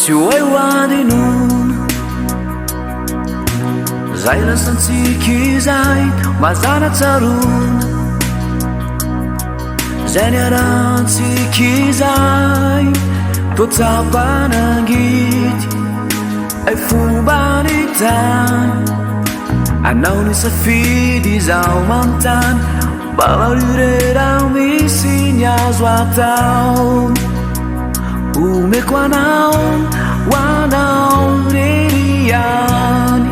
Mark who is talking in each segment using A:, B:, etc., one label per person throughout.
A: Tsy hoe hoany nono zay lasantsika izay mazana tsarona zay niarantsika izay toatsapanangity ay fombany tany anao ny safidy izao manontany mba marirera misy ny azo atao umeko anao wanao ririany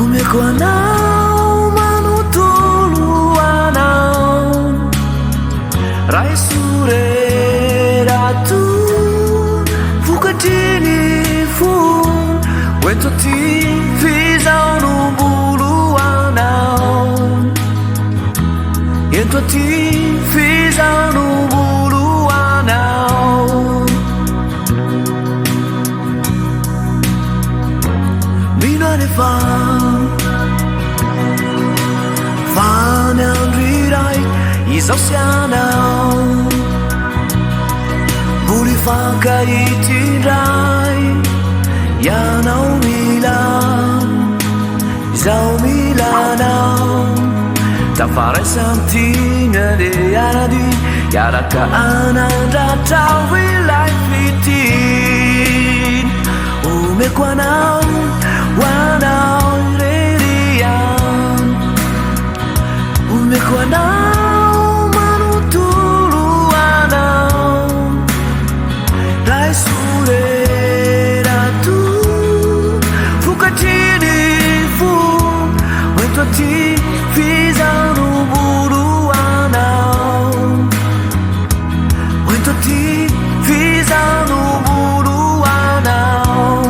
A: umeko anao manutulu anao raisurera tu fukatini fu wento ti fizao no bulu anao ento ti fizao no bulu anao Fan andriray izao sy anao Boli fankahitindray Ianao mila Izao milanao Tafaray samtinga de anadi Iaraka anandratrao vilay fitin Umeko anao wanao ririan umeko anao manutulu anao raisurera tu fukatini fu wento ti fizao no bulu anao wento ti fizao no bulu anao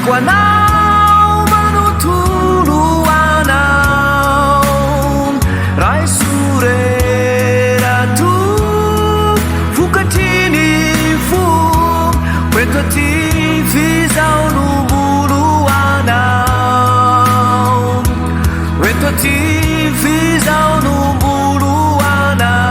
A: Wanao manutulu wanao raisurera tu fukatini fu wento ti fizao no bulu wanao wento ti fizao no bulu wanao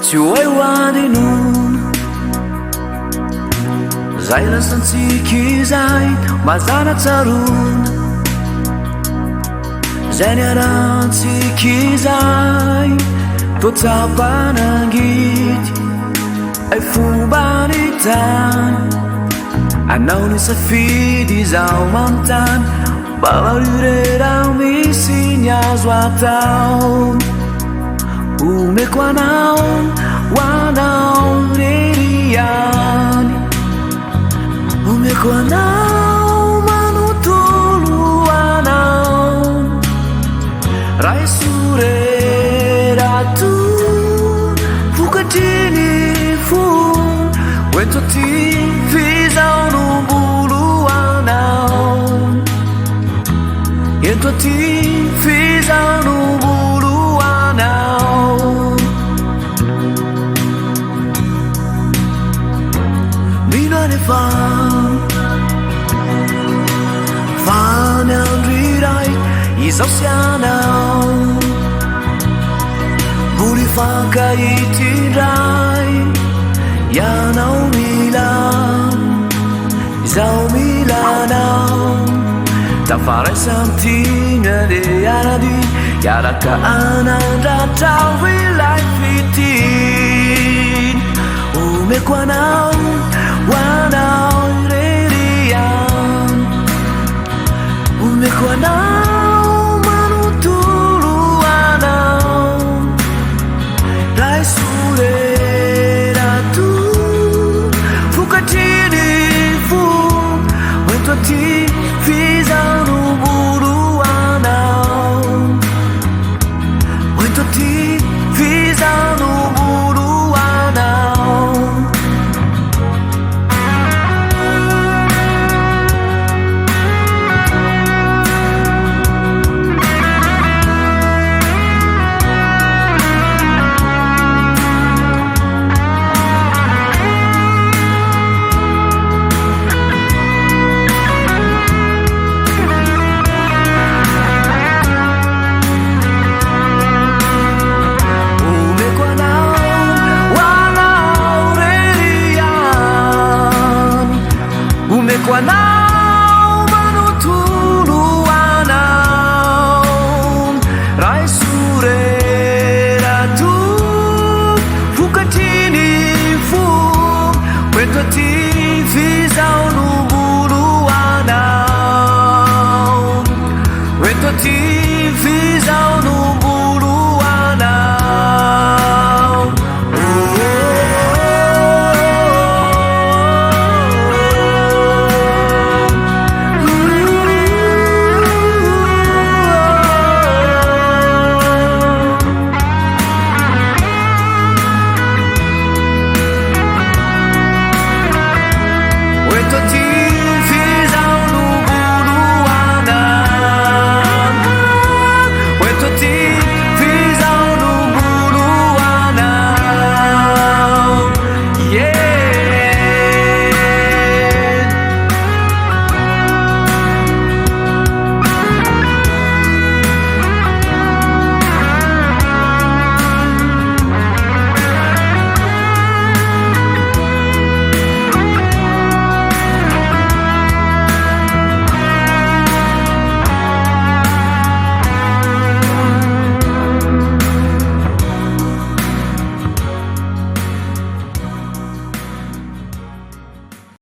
A: Tsy hoe hoany nono zay lasantsika izay mazana tsarona zay niarantsika izay toatsapanangity ay fombany tany Anao ny safidy izaho manontany mba marireraho misy ny azo atao omeko anao ho anao reriany omeko anao manontolo anao raha esorerato vokatriny fo oento ty fizaho nombolo anao ento ty fizaho nombolo anao mino anefa fany andro iray izaho sy anao mboly fankahitindray ianao mila izaho milanao tafaray samtiny ande arady iaraka anandratrao ilay fitiny omeko anao ho anao ireriany omeko anao manontolo anao raha esorerato vokatriny fo oento aty fizaho nombolo anao oento aty fizaho nombolo anao omeko anao manontolo anao raha esorerato vokatriny fo oento aty fizaho